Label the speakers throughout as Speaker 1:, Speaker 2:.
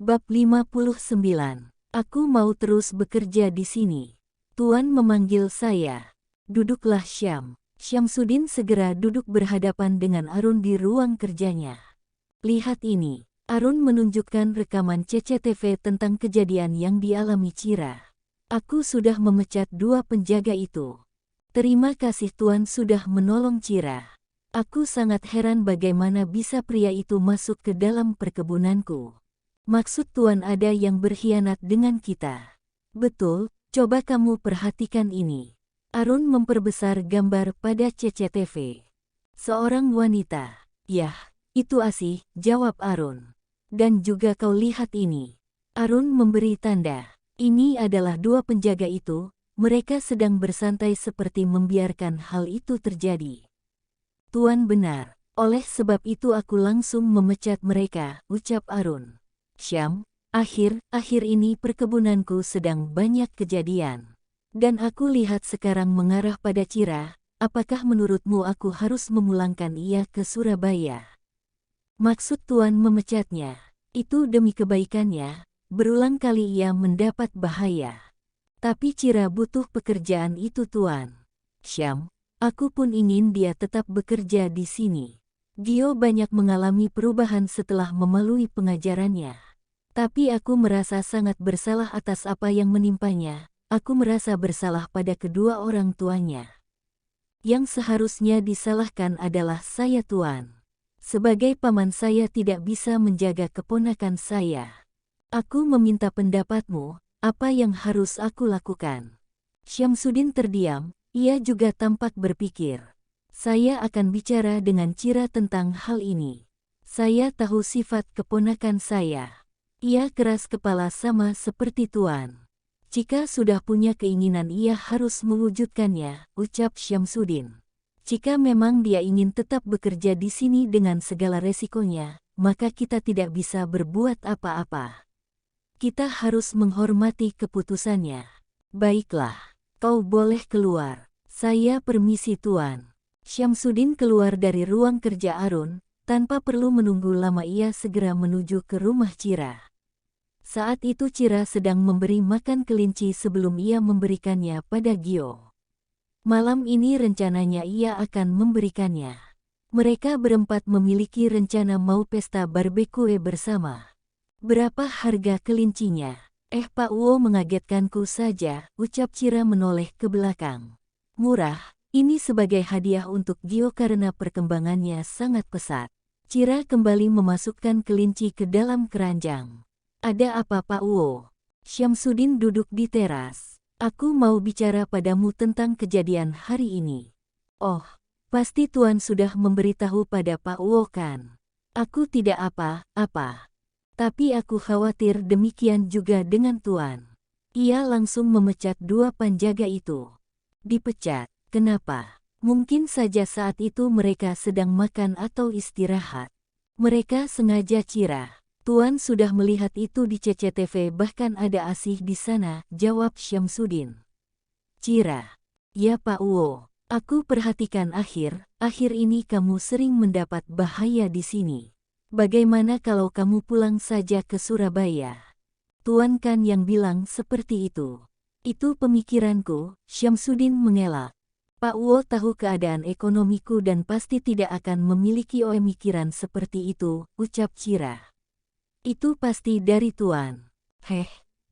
Speaker 1: Bab 59. Aku mau terus bekerja di sini. Tuan memanggil saya. Duduklah Syam. Syamsuddin segera duduk berhadapan dengan Arun di ruang kerjanya. Lihat ini. Arun menunjukkan rekaman CCTV tentang kejadian yang dialami Cira. Aku sudah memecat 2 penjaga itu. Terima kasih Tuan sudah menolong Cira. Aku sangat heran bagaimana bisa pria itu masuk ke dalam perkebunanku. Maksud Tuan ada yang berkhianat dengan kita. Betul, coba kamu perhatikan ini. Arun memperbesar gambar pada CCTV. Seorang wanita. Yah, itu Asih, jawab Arun. Dan juga kau lihat ini. Arun memberi tanda. Ini adalah 2 penjaga itu, mereka sedang bersantai seperti membiarkan hal itu terjadi. Tuan benar, oleh sebab itu aku langsung memecat mereka, ucap Arun. Syam, akhir ini perkebunanku sedang banyak kejadian. Dan aku lihat sekarang mengarah pada Cira, apakah menurutmu aku harus memulangkan ia ke Surabaya? Maksud Tuan memecatnya, itu demi kebaikannya, berulang kali ia mendapat bahaya. Tapi Cira butuh pekerjaan itu Tuan. Syam, aku pun ingin dia tetap bekerja di sini. Gio banyak mengalami perubahan setelah melalui pengajarannya. Tapi aku merasa sangat bersalah atas apa yang menimpanya. Aku merasa bersalah pada kedua orang tuanya. Yang seharusnya disalahkan adalah saya Tuan. Sebagai paman saya tidak bisa menjaga keponakan saya. Aku meminta pendapatmu, apa yang harus aku lakukan? Syamsuddin terdiam, ia juga tampak berpikir. Saya akan bicara dengan Cira tentang hal ini. Saya tahu sifat keponakan saya. Ia keras kepala sama seperti Tuan. Jika sudah punya keinginan ia harus mewujudkannya, ucap Syamsuddin. Jika memang dia ingin tetap bekerja di sini dengan segala resikonya, maka kita tidak bisa berbuat apa-apa. Kita harus menghormati keputusannya. Baiklah, kau boleh keluar. Saya permisi Tuan. Syamsuddin keluar dari ruang kerja Arun, tanpa perlu menunggu lama ia segera menuju ke rumah Cira. Saat itu Cira sedang memberi makan kelinci sebelum ia memberikannya pada Gio. Malam ini rencananya ia akan memberikannya. Mereka berempat memiliki rencana mau pesta barbekue bersama. Berapa harga kelincinya? Pak Uwo mengagetkanku saja, ucap Cira menoleh ke belakang. Murah, ini sebagai hadiah untuk Gio karena perkembangannya sangat pesat. Cira kembali memasukkan kelinci ke dalam keranjang. Ada apa Pak Uwo? Syamsuddin duduk di teras. Aku mau bicara padamu tentang kejadian hari ini. Oh, pasti Tuan sudah memberitahu pada Pak Uwo kan? Aku tidak apa-apa. Tapi aku khawatir demikian juga dengan Tuan. Ia langsung memecat 2 penjaga itu. Dipecat, kenapa? Mungkin saja saat itu mereka sedang makan atau istirahat. Mereka sengaja Cira. Tuan sudah melihat itu di CCTV bahkan ada Asih di sana, jawab Syamsuddin. Cira. Ya Pak Uwo, aku perhatikan akhir ini kamu sering mendapat bahaya di sini. Bagaimana kalau kamu pulang saja ke Surabaya? Tuan kan yang bilang seperti itu. Itu pemikiranku, Syamsuddin mengelak. Pak Uwo tahu keadaan ekonomiku dan pasti tidak akan memiliki pemikiran seperti itu, ucap Cira. Itu pasti dari Tuan.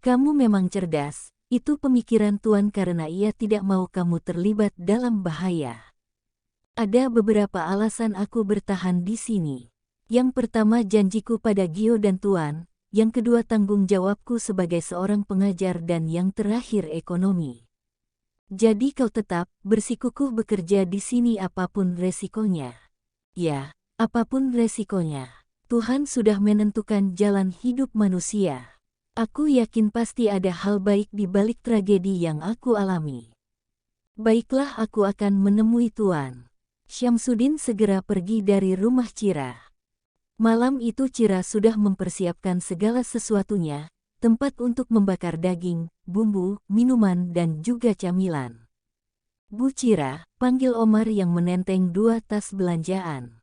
Speaker 1: Kamu memang cerdas, itu pemikiran Tuan karena ia tidak mau kamu terlibat dalam bahaya. Ada beberapa alasan aku bertahan di sini. Yang pertama janjiku pada Gio dan Tuan, yang kedua tanggung jawabku sebagai seorang pengajar dan yang terakhir ekonomi. Jadi kau tetap bersikukuh bekerja di sini apapun resikonya. Ya, apapun resikonya. Tuhan sudah menentukan jalan hidup manusia. Aku yakin pasti ada hal baik di balik tragedi yang aku alami. Baiklah aku akan menemui Tuan. Syamsuddin segera pergi dari rumah Cira. Malam itu Cira sudah mempersiapkan segala sesuatunya, tempat untuk membakar daging, bumbu, minuman dan juga camilan. Bu Cira, panggil Omar yang menenteng 2 tas belanjaan.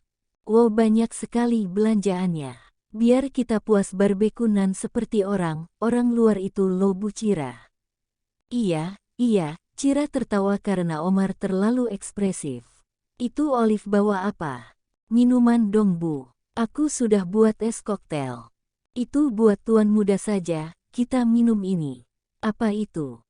Speaker 1: Wow banyak sekali belanjaannya. Biar kita puas barbekunan seperti orang luar itu loh Bu Cira. Iya, Cira tertawa karena Omar terlalu ekspresif. Itu Olive bawa apa? Minuman dong Bu. Aku sudah buat es koktail. Itu buat tuan muda saja, kita minum ini. Apa itu?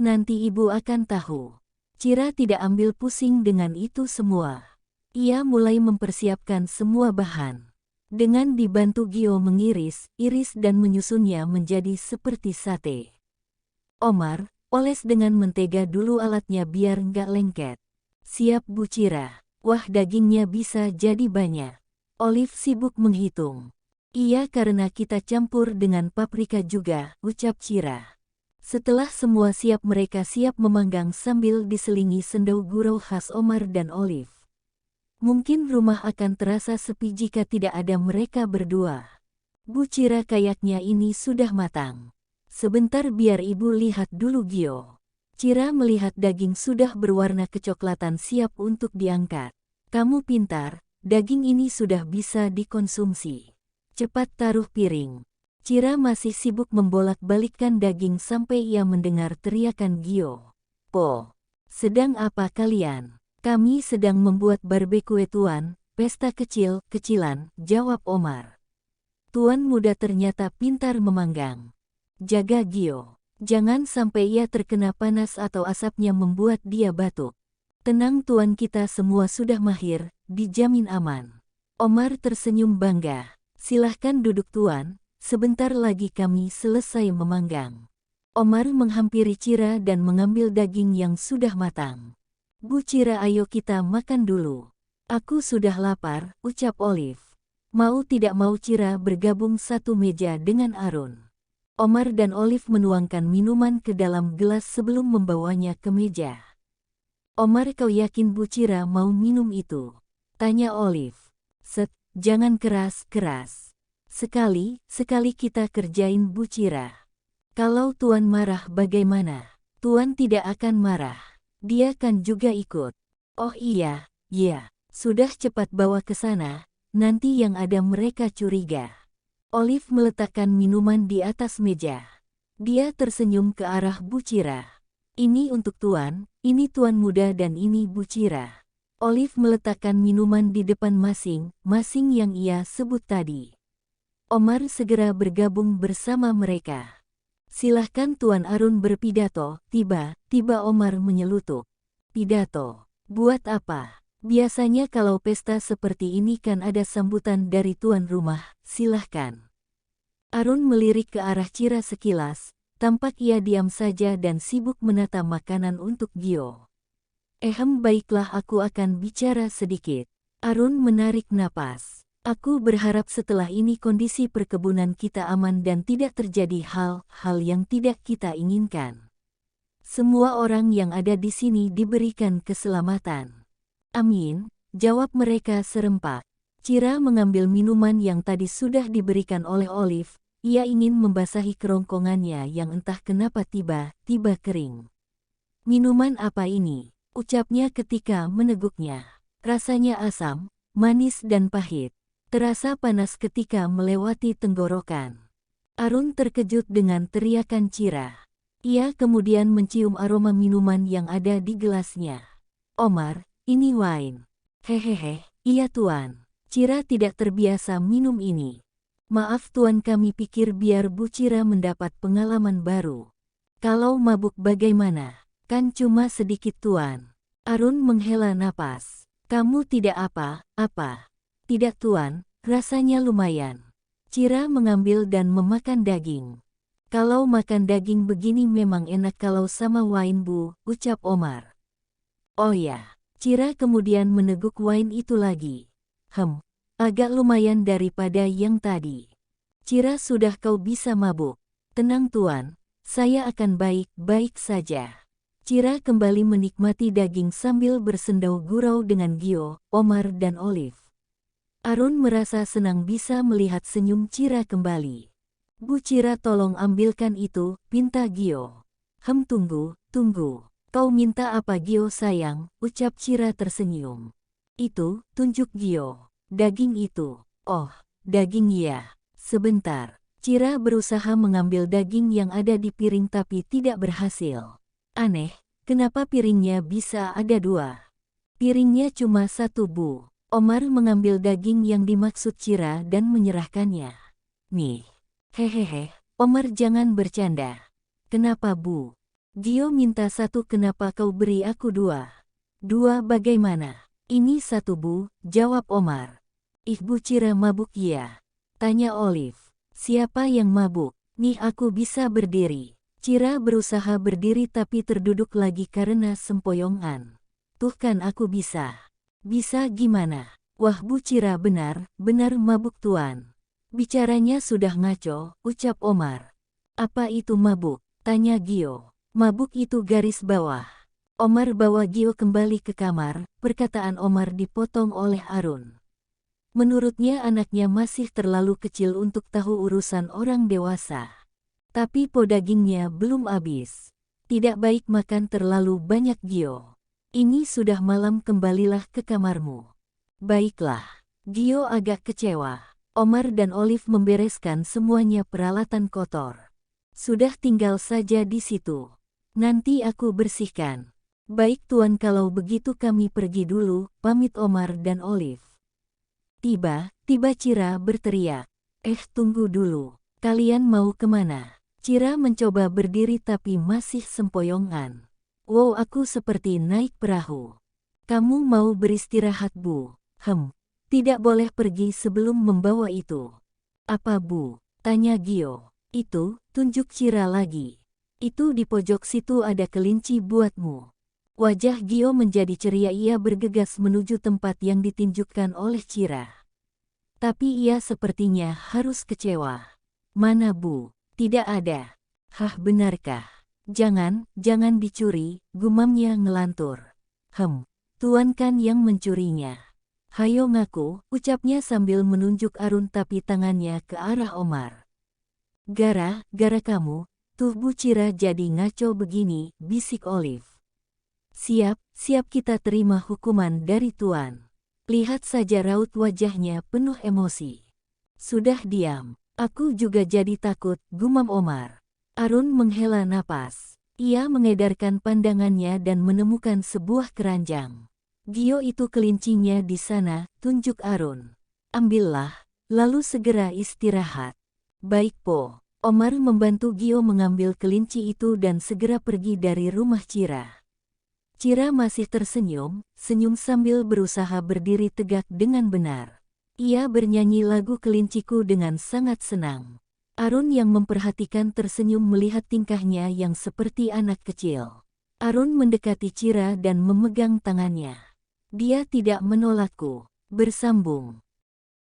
Speaker 1: Nanti ibu akan tahu. Cira tidak ambil pusing dengan itu semua. Ia mulai mempersiapkan semua bahan. Dengan dibantu Gio mengiris, iris dan menyusunnya menjadi seperti sate. Omar, oles dengan mentega dulu alatnya biar nggak lengket. Siap Bu Cira. Wah dagingnya bisa jadi banyak. Olive sibuk menghitung. Iya karena kita campur dengan paprika juga, ucap Cira. Setelah semua siap mereka siap memanggang sambil diselingi sendau gurau khas Omar dan Olive. Mungkin rumah akan terasa sepi jika tidak ada mereka berdua. Bu Cira kayaknya ini sudah matang. Sebentar biar ibu lihat dulu Gio. Cira melihat daging sudah berwarna kecoklatan siap untuk diangkat. Kamu pintar, daging ini sudah bisa dikonsumsi. Cepat taruh piring. Cira masih sibuk membolak-balikkan daging sampai ia mendengar teriakan Gio. Po, sedang apa kalian? Kami sedang membuat barbekue tuan, pesta kecil-kecilan, jawab Omar. Tuan muda ternyata pintar memanggang. Jaga Gio. Jangan sampai ia terkena panas atau asapnya membuat dia batuk. Tenang tuan kita semua sudah mahir, dijamin aman. Omar tersenyum bangga. Silahkan duduk tuan, sebentar lagi kami selesai memanggang. Omar menghampiri Cira dan mengambil daging yang sudah matang. Bu Cira ayo kita makan dulu. Aku sudah lapar, ucap Olive. Mau tidak mau Cira bergabung satu meja dengan Arun. Omar dan Olive menuangkan minuman ke dalam gelas sebelum membawanya ke meja. Omar kau yakin Bu Cira mau minum itu? Tanya Olive. Jangan keras-keras. Sekali kita kerjain Bu Cira. Kalau tuan marah bagaimana? Tuan tidak akan marah. Dia kan juga ikut. Oh iya, sudah cepat bawa ke sana, nanti yang ada mereka curiga. Olive meletakkan minuman di atas meja. Dia tersenyum ke arah Bu Cira. Ini untuk tuan, ini tuan muda dan ini Bu Cira. Olive meletakkan minuman di depan masing-masing yang ia sebut tadi. Omar segera bergabung bersama mereka. Silahkan Tuan Arun berpidato, tiba-tiba Omar menyelutuk. Pidato? Buat apa? Biasanya kalau pesta seperti ini kan ada sambutan dari tuan rumah, silahkan. Arun melirik ke arah Cira sekilas, tampak ia diam saja dan sibuk menata makanan untuk Gio. Baiklah aku akan bicara sedikit. Arun menarik napas. Aku berharap setelah ini kondisi perkebunan kita aman dan tidak terjadi hal-hal yang tidak kita inginkan. Semua orang yang ada di sini diberikan keselamatan. Amin, jawab mereka serempak. Cira mengambil minuman yang tadi sudah diberikan oleh Olive. Ia ingin membasahi kerongkongannya yang entah kenapa tiba-tiba kering. Minuman apa ini? Ucapnya ketika meneguknya. Rasanya asam, manis dan pahit. Terasa panas ketika melewati tenggorokan. Arun terkejut dengan teriakan Cira. Ia kemudian mencium aroma minuman yang ada di gelasnya. Omar, ini wine. Hehehe, iya tuan. Cira tidak terbiasa minum ini. Maaf tuan kami pikir biar Bu Cira mendapat pengalaman baru. Kalau mabuk bagaimana? Kan cuma sedikit tuan. Arun menghela napas. Kamu tidak apa-apa. Tidak tuan, rasanya lumayan. Cira mengambil dan memakan daging. Kalau makan daging begini memang enak kalau sama wine Bu, ucap Omar. Oh ya, Cira kemudian meneguk wine itu lagi. Agak lumayan daripada yang tadi. Cira sudah kau bisa mabuk. Tenang tuan, saya akan baik-baik saja. Cira kembali menikmati daging sambil bersendau gurau dengan Gio, Omar dan Olive. Arun merasa senang bisa melihat senyum Cira kembali. Bu Cira tolong ambilkan itu, pinta Gio. Tunggu. Kau minta apa Gio sayang, ucap Cira tersenyum. Itu, tunjuk Gio. Daging itu. Oh, daging ya. Sebentar, Cira berusaha mengambil daging yang ada di piring tapi tidak berhasil. Aneh, kenapa piringnya bisa ada dua? Piringnya cuma satu, Bu. Omar mengambil daging yang dimaksud Cira dan menyerahkannya. Nih, hehehe, Omar jangan bercanda. Kenapa, Bu? Gio minta satu, kenapa kau beri aku dua? Dua bagaimana? Ini satu, Bu, jawab Omar. Ibu Cira mabuk ya? Tanya Olive. Siapa yang mabuk? Nih aku bisa berdiri. Cira berusaha berdiri tapi terduduk lagi karena sempoyongan. Tuh kan aku bisa. Bisa gimana? Wah Bu Cira benar mabuk Tuan. Bicaranya sudah ngaco, ucap Omar. Apa itu mabuk? Tanya Gio. Mabuk itu garis bawah. Omar bawa Gio kembali ke kamar, perkataan Omar dipotong oleh Arun. Menurutnya anaknya masih terlalu kecil untuk tahu urusan orang dewasa. Tapi dagingnya belum habis. Tidak baik makan terlalu banyak Gio. Ini sudah malam, kembalilah ke kamarmu. Baiklah. Gio agak kecewa. Omar dan Olive membereskan semuanya peralatan kotor. Sudah tinggal saja di situ. Nanti aku bersihkan. Baik Tuan, kalau begitu kami pergi dulu, pamit Omar dan Olive. Tiba Cira berteriak. Tunggu dulu. Kalian mau kemana? Cira mencoba berdiri tapi masih sempoyongan. Wow, aku seperti naik perahu. Kamu mau beristirahat, Bu? Tidak boleh pergi sebelum membawa itu. Apa, Bu? Tanya Gio. Itu, tunjuk Cira lagi. Itu di pojok situ ada kelinci buatmu. Wajah Gio menjadi ceria, ia bergegas menuju tempat yang ditunjukkan oleh Cira. Tapi ia sepertinya harus kecewa. Mana, Bu? Tidak ada. Hah, benarkah? Jangan dicuri, gumamnya ngelantur. Tuan kan yang mencurinya. Hayo ngaku, ucapnya sambil menunjuk Arun tapi tangannya ke arah Omar. Gara kamu, tuh Bu Cira jadi ngaco begini, bisik Olive. Siap kita terima hukuman dari Tuan. Lihat saja raut wajahnya penuh emosi. Sudah diam, aku juga jadi takut, gumam Omar. Arun menghela napas. Ia mengedarkan pandangannya dan menemukan sebuah keranjang. Gio, itu kelincinya di sana, tunjuk Arun. Ambillah, lalu segera istirahat. Baik Po. Omar membantu Gio mengambil kelinci itu dan segera pergi dari rumah Cira. Cira masih tersenyum, senyum sambil berusaha berdiri tegak dengan benar. Ia bernyanyi lagu Kelinciku dengan sangat senang. Arun yang memperhatikan tersenyum melihat tingkahnya yang seperti anak kecil. Arun mendekati Cira dan memegang tangannya. Dia tidak menolakku. Bersambung.